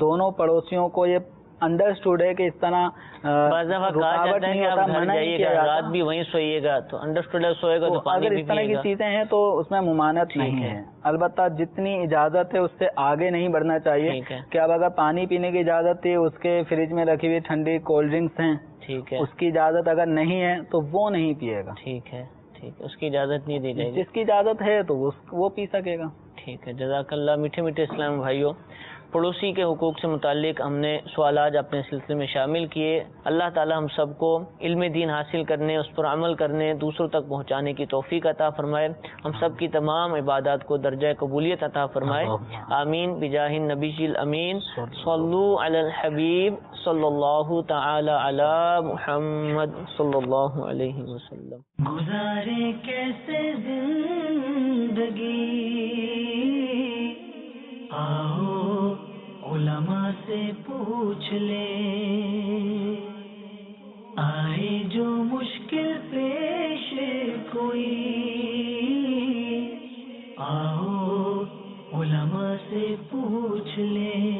[SPEAKER 3] دونوں پڑوسیوں کو، یہ انڈرسٹوڈ ہے کہ اس طرح
[SPEAKER 2] رکاوٹ نہیں ہوتا، منع نہیں کیا جاتا، رات بھی وہیں سوئیے گا تو انڈرسٹوڈ سوئے گا تو پانی
[SPEAKER 3] اگر اس طرح کی چیزیں ہیں تو اس میں ممانعت نہیں ہے. البتہ جتنی اجازت ہے اس سے آگے نہیں بڑھنا چاہیے کہ اب اگر پانی پینے کی اجازت تھی، اس کے فریج میں رکھی ہوئی ٹھنڈی کولڈ ڈرنکس ہیں،
[SPEAKER 2] ٹھیک ہے،
[SPEAKER 3] اس کی اجازت اگر نہیں ہے تو وہ نہیں پیے گا.
[SPEAKER 2] ٹھیک ہے، ٹھیک ہے، اس کی اجازت نہیں دی جائے گی.
[SPEAKER 3] جس کی اجازت ہے تو وہ پی سکے گا.
[SPEAKER 2] ٹھیک ہے. جزاک اللہ. میٹھے میٹھے اسلام بھائیوں، پڑوسی کے حقوق سے متعلق ہم نے سوالات اپنے سلسلے میں شامل کیے. اللہ تعالی ہم سب کو علم دین حاصل کرنے، اس پر عمل کرنے، دوسروں تک پہنچانے کی توفیق عطا فرمائے. ہم سب کی تمام عبادات کو درجہ قبولیت عطا فرمائے. آمین بجاہ النبی الامین. صلو علی الحبیب صلی اللہ تعالی علی محمد صلی اللہ علیہ وسلم.
[SPEAKER 1] گزارے کیسے زندگی، آؤ علماء سے پوچھ لیں، آئے جو مشکل پیش کوئی، آؤ علماء سے پوچھ لیں.